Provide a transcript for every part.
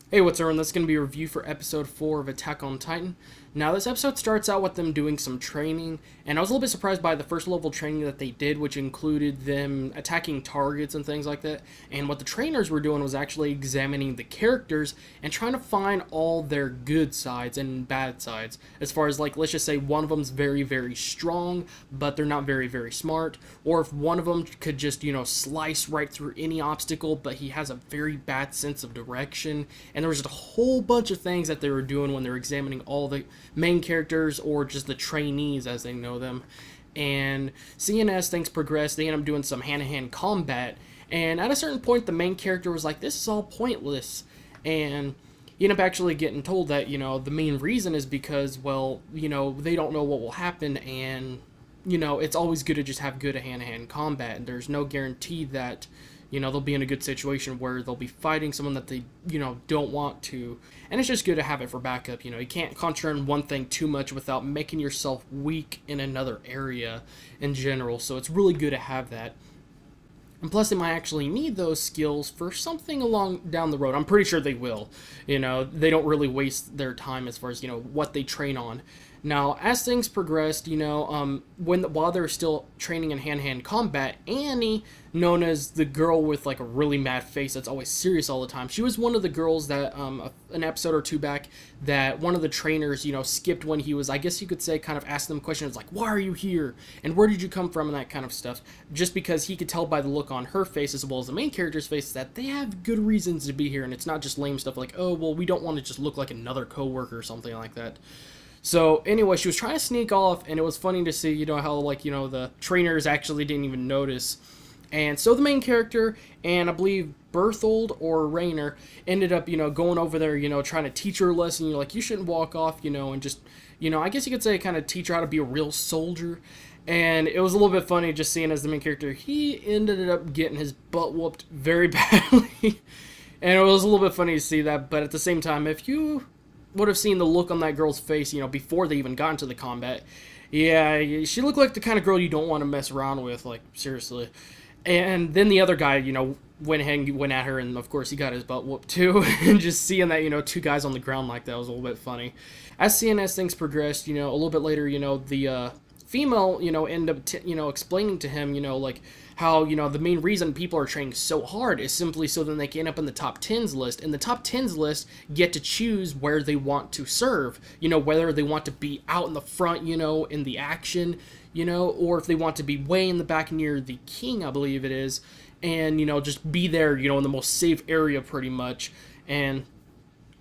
Hey, what's everyone? This is going to be a review for episode 4 of Attack on Titan. Now, this episode starts out with them doing some training, and I was a little bit surprised by the first level training that they did, which included them attacking targets and things like that. And what the trainers were doing was actually examining the characters and trying to find all their good sides and bad sides. As far as, like, let's just say one of them's very, very strong, but they're not very, very smart. Or if one of them could just, slice right through any obstacle, but he has a very bad sense of direction. And there was just a whole bunch of things that they were doing when they were examining all the main characters or just the trainees as they know them. And seeing as things progress, they end up doing some hand-to-hand combat. And at a certain point, the main character was like, "This is all pointless." And you end up actually getting told that, the main reason is because, well, they don't know what will happen, and, it's always good to just have good hand-to-hand combat. And there's no guarantee that they'll be in a good situation where they'll be fighting someone that they, don't want to. And it's just good to have it for backup. You can't concentrate on one thing too much without making yourself weak in another area in general. So it's really good to have that. And plus, they might actually need those skills for something along down the road. I'm pretty sure they will. They don't really waste their time as far as, what they train on. Now, as things progressed, while they were still training in hand-to-hand combat, Annie, known as the girl with like a really mad face that's always serious all the time, she was one of the girls that an episode or two back that one of the trainers, skipped when he was, I guess you could say, kind of asking them questions like, "Why are you here? And where did you come from?" and that kind of stuff. Just because he could tell by the look on her face as well as the main character's face that they have good reasons to be here, and it's not just lame stuff like, "Oh, well, we don't want to just look like another coworker," or something like that. So anyway, she was trying to sneak off, and it was funny to see, how like, the trainers actually didn't even notice. And so the main character, and I believe Berthold or Rainer, ended up, going over there, trying to teach her a lesson. You're like, you shouldn't walk off, and just, I guess you could say kind of teach her how to be a real soldier. And it was a little bit funny just seeing as the main character, he ended up getting his butt whooped very badly. And it was a little bit funny to see that, but at the same time, if you would have seen the look on that girl's face, before they even got into the combat. Yeah, she looked like the kind of girl you don't want to mess around with, like, seriously. And then the other guy, went ahead and went at her, and of course he got his butt whooped too. And just seeing that, two guys on the ground like that was a little bit funny. As CNS things progressed, a little bit later, the female, end up, explaining to him, like, how, the main reason people are training so hard is simply so then they can end up in the top 10s list, and the top 10s list get to choose where they want to serve, whether they want to be out in the front, in the action, or if they want to be way in the back near the king, I believe it is, and, just be there, in the most safe area pretty much. And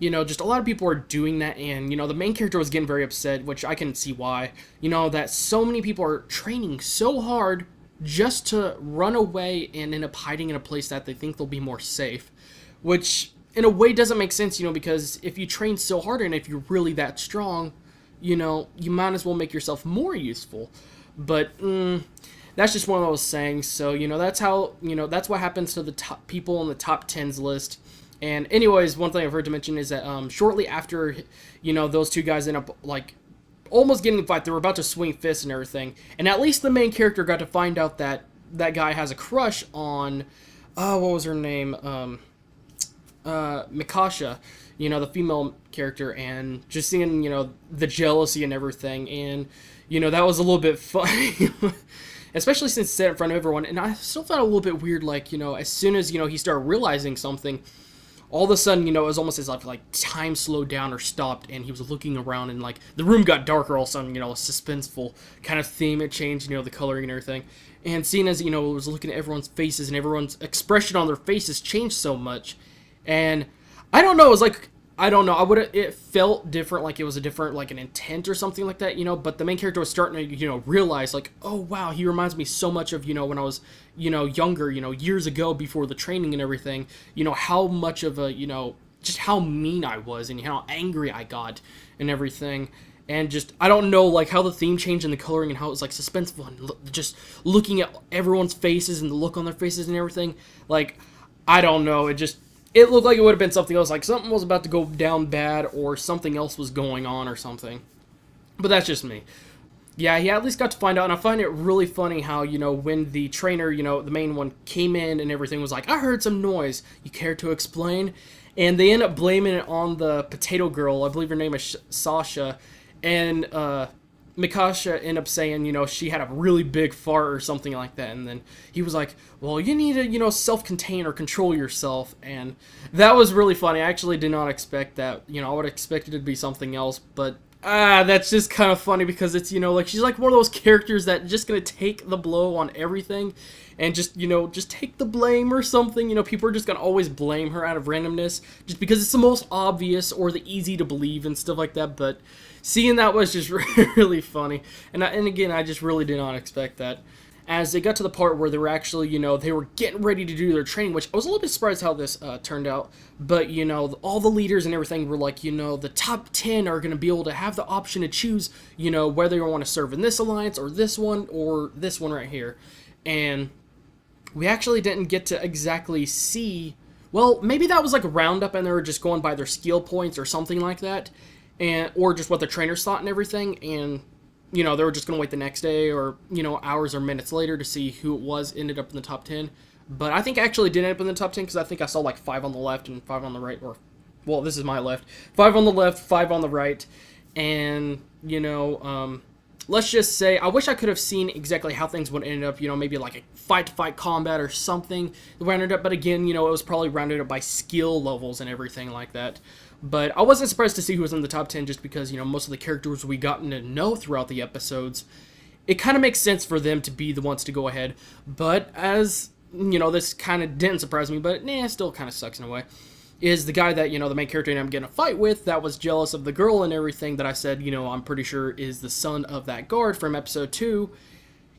just a lot of people are doing that, and, the main character was getting very upset, which I can see why, that so many people are training so hard just to run away and end up hiding in a place that they think they'll be more safe, which in a way doesn't make sense, because if you train so hard and if you're really that strong, you might as well make yourself more useful. But that's just one of those sayings. So, that's how, that's what happens to the top people on the top 10s list. And anyways, one thing I've heard to mention is that shortly after, those two guys end up, like, almost getting in the fight, they were about to swing fists and everything. And at least the main character got to find out that that guy has a crush on, what was her name? Mikasha, the female character, and just seeing, the jealousy and everything. And, that was a little bit funny. Especially since it's said in front of everyone. And I still thought a little bit weird, like, as soon as, he started realizing something, all of a sudden, it was almost as if, like, time slowed down or stopped, and he was looking around, and, like, the room got darker all of a sudden, a suspenseful kind of theme. It changed, the coloring and everything. And seeing as, it was looking at everyone's faces, and everyone's expression on their faces changed so much. And I don't know, it was like, I don't know, it felt different, like it was a different, like an intent or something like that, but the main character was starting to, realize, like, oh wow, he reminds me so much of, when I was, younger, years ago before the training and everything, how much of a, just how mean I was and how angry I got and everything. And just, I don't know, like, how the theme changed in the coloring and how it was, like, suspenseful and just looking at everyone's faces and the look on their faces and everything, like, I don't know, it looked like it would have been something else, like something was about to go down bad or something else was going on or something. But that's just me. Yeah, he at least got to find out, and I find it really funny how, when the trainer, the main one, came in and everything was like, "I heard some noise. You care to explain?" and they end up blaming it on the potato girl. I believe her name is Sasha, and Mikasha ended up saying, she had a really big fart or something like that, and then he was like, well, you need to, self-contain or control yourself, and that was really funny. I actually did not expect that. I would expect it to be something else, but that's just kind of funny because it's, she's like one of those characters that just gonna take the blow on everything, and just take the blame or something. People are just gonna always blame her out of randomness, just because it's the most obvious or the easy to believe and stuff like that, but seeing that was just really funny, and again, I just really did not expect that. As they got to the part where they were actually, they were getting ready to do their training, which I was a little bit surprised how this turned out, but, all the leaders and everything were like, the top 10 are going to be able to have the option to choose, whether you want to serve in this alliance or this one right here, and we actually didn't get to exactly see, well, maybe that was like a roundup and they were just going by their skill points or something like that, or just what the trainers thought and everything, and they were just going to wait the next day or, hours or minutes later to see who it was ended up in the top 10. But I think I actually did end up in the top 10 because I think I saw like 5 on the left and 5 on the right, or, well, this is my left. 5 on the left, 5 on the right, and, let's just say, I wish I could have seen exactly how things would end up, maybe like a fight-to-fight combat or something rounded up, but again, it was probably rounded up by skill levels and everything like that. But I wasn't surprised to see who was in the top 10 just because, most of the characters we gotten to know throughout the episodes, it kind of makes sense for them to be the ones to go ahead. But as, this kind of didn't surprise me, but it still kind of sucks in a way, is the guy that, the main character I'm getting a fight with that was jealous of the girl and everything that I said, I'm pretty sure is the son of that guard from episode 2.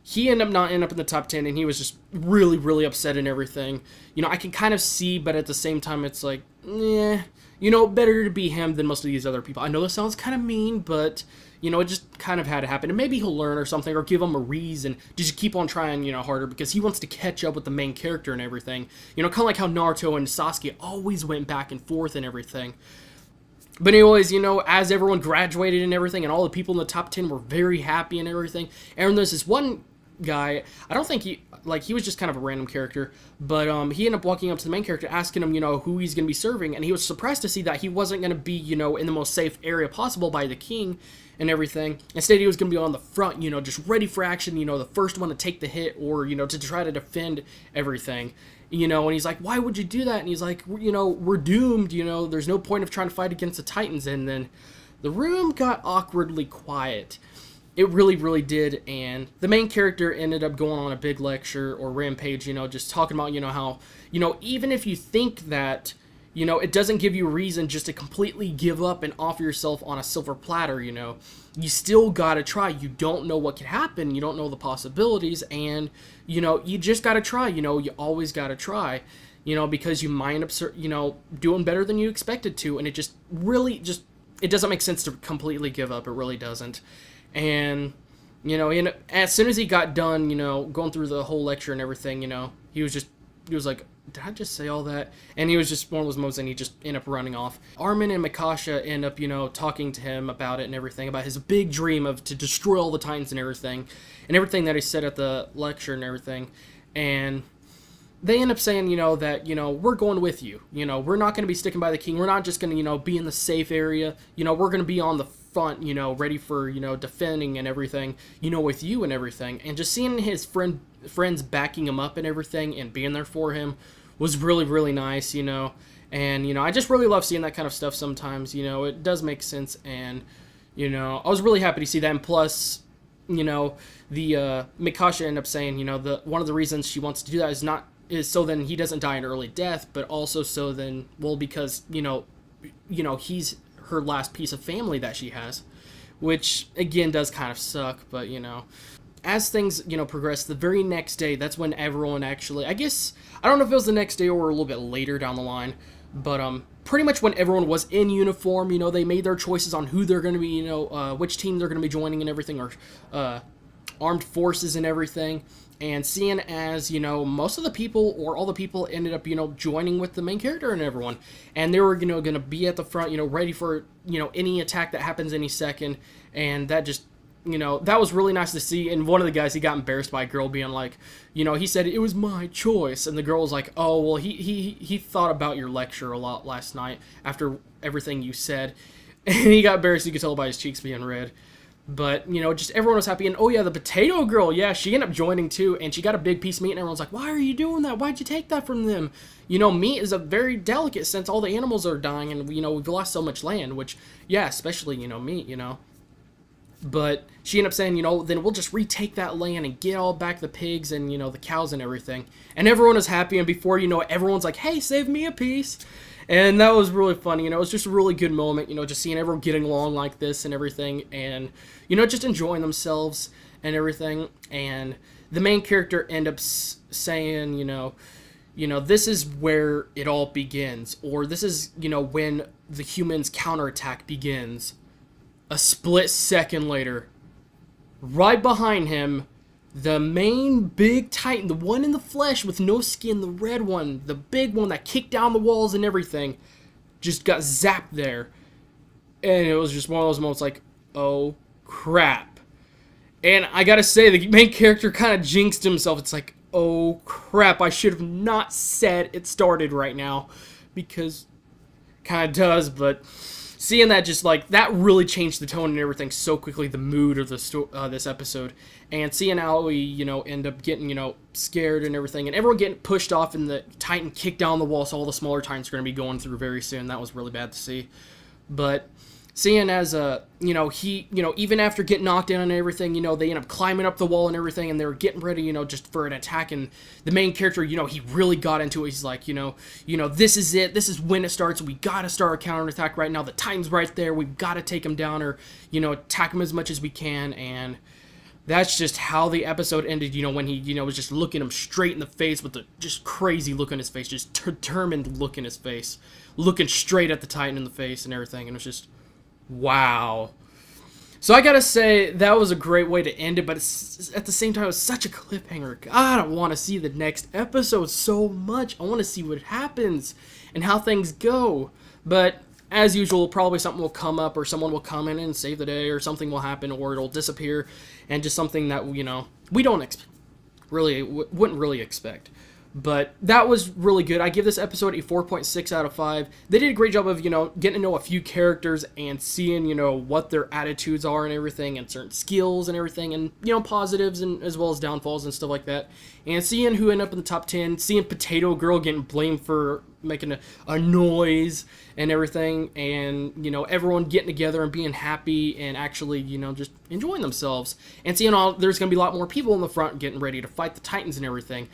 He ended up not ending up in the top 10, and he was just really, really upset and everything. I can kind of see, but at the same time, it's like, better to be him than most of these other people. I know this sounds kind of mean, but, it just kind of had to happen. And maybe he'll learn or something, or give him a reason to just keep on trying, harder, because he wants to catch up with the main character and everything. Kind of like how Naruto and Sasuke always went back and forth and everything. But anyways, as everyone graduated and everything, and all the people in the top 10 were very happy and everything, and there's this one guy, I don't think he was just kind of a random character, but he ended up walking up to the main character, asking him, who he's going to be serving, and he was surprised to see that he wasn't going to be, in the most safe area possible by the king and everything. Instead, he was going to be on the front, just ready for action, the first one to take the hit, or, to try to defend everything. And he's like, why would you do that? And he's like, we're doomed, there's no point of trying to fight against the Titans. And then the room got awkwardly quiet. It really, really did, and the main character ended up going on a big lecture or rampage, just talking about, how, even if you think that, it doesn't give you a reason just to completely give up and offer yourself on a silver platter, you still gotta try. You don't know what could happen, you don't know the possibilities, and, you just gotta try, you always gotta try, because you might end up, doing better than you expected to, and it just really it doesn't make sense to completely give up, it really doesn't. And, and as soon as he got done, going through the whole lecture and everything, he was like, did I just say all that? And he was just one of those moments, and he just ended up running off. Armin and Mikasha end up, talking to him about it and everything, about his big dream to destroy all the Titans and everything that he said at the lecture and everything. And they end up saying, that, we're going with you. We're not going to be sticking by the king. We're not just going to, be in the safe area. We're going to be on the front, ready for, defending and everything, with you and everything. And just seeing his friends backing him up and everything and being there for him was really, really nice, And, I just really love seeing that kind of stuff sometimes, It does make sense. And, I was really happy to see that. And plus, the Mikasha ended up saying, one of the reasons she wants to do that is so then he doesn't die an early death, but also so then, because, he's her last piece of family that she has, which, again, does kind of suck, but, as things, progress, the very next day, that's when everyone actually, I guess, I don't know if it was the next day or a little bit later down the line, but, pretty much when everyone was in uniform, they made their choices on who they're going to be, which team they're going to be joining and everything, or, armed forces and everything. And seeing as, most of the people or all the people ended up, joining with the main character and everyone. And they were, going to be at the front, ready for, any attack that happens any second. And that just, that was really nice to see. And one of the guys, he got embarrassed by a girl being like, he said it was my choice, and the girl was like, oh well, he thought about your lecture a lot last night after everything you said, and he got embarrassed. You could tell by his cheeks being red. But, just everyone was happy. And, oh, yeah, the potato girl, yeah, she ended up joining, too. And she got a big piece of meat, and everyone's like, why are you doing that? Why'd you take that from them? Meat is a very delicate since all the animals are dying, and, we've lost so much land, which, yeah, especially, meat, But she ended up saying, then we'll just retake that land and get all back the pigs and, the cows and everything. And everyone is happy, and before you know it, everyone's like, hey, save me a piece. And that was really funny, it was just a really good moment, just seeing everyone getting along like this and everything, and, just enjoying themselves and everything. And the main character ended up saying, this is where it all begins, or this is, when the humans' counterattack begins. A split second later, right behind him, the main big Titan, the one in the flesh with no skin, the red one, the big one that kicked down the walls and everything, just got zapped there. And it was just one of those moments like, oh crap. And I gotta say, the main character kind of jinxed himself. It's like, oh crap, I should have not said it started right now. Because it kind of does, but seeing that just like, that really changed the tone and everything so quickly, the mood of this episode. And seeing how we, end up getting, scared and everything, and everyone getting pushed off, and the Titan kicked down the wall, so all the smaller Titans are going to be going through very soon. That was really bad to see. But seeing as, he, even after getting knocked down and everything, they end up climbing up the wall and everything, and they were getting ready, just for an attack, and the main character, he really got into it. He's like, this is it. This is when it starts. We got to start a counterattack right now. The Titan's right there. We've got to take him down, or, attack him as much as we can. And that's just how the episode ended, when he, was just looking him straight in the face with the just crazy look on his face, just determined look in his face, looking straight at the Titan in the face and everything, and it was just, wow. So I gotta say, that was a great way to end it, but it's, at the same time, it was such a cliffhanger. God, I want to see the next episode so much. I want to see what happens and how things go, but as usual, probably something will come up, or someone will come in and save the day, or something will happen, or it'll disappear, and just something that, we don't wouldn't really expect. But that was really good. I give this episode a 4.6 out of 5. They did a great job of, getting to know a few characters and seeing, what their attitudes are and everything, and certain skills and everything, and, positives and as well as downfalls and stuff like that. And seeing who ended up in the top 10, seeing Potato Girl getting blamed for making a noise and everything, and, everyone getting together and being happy and actually, just enjoying themselves. And seeing there's going to be a lot more people in the front getting ready to fight the Titans and everything.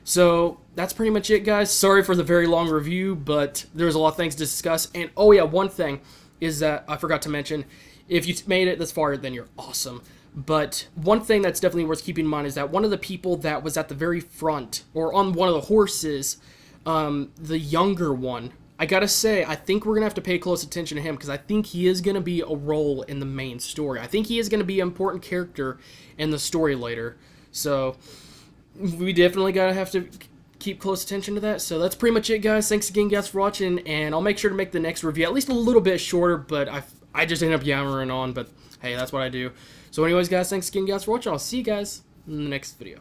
So, that's pretty much it, guys. Sorry for the very long review, but there's a lot of things to discuss. And, oh yeah, one thing is that I forgot to mention, if you made it this far, then you're awesome. But one thing that's definitely worth keeping in mind is that one of the people that was at the very front, or on one of the horses, the younger one, I gotta say, I think we're gonna have to pay close attention to him, because I think he is gonna be a role in the main story. I think he is gonna be an important character in the story later. So we definitely gotta have to keep close attention to that. So that's pretty much it, guys. Thanks again, guys, for watching, and I'll make sure to make the next review at least a little bit shorter, but I just ended up yammering on, but hey, that's what I do. So anyways, guys, thanks again, guys, for watching. I'll see you guys in the next video.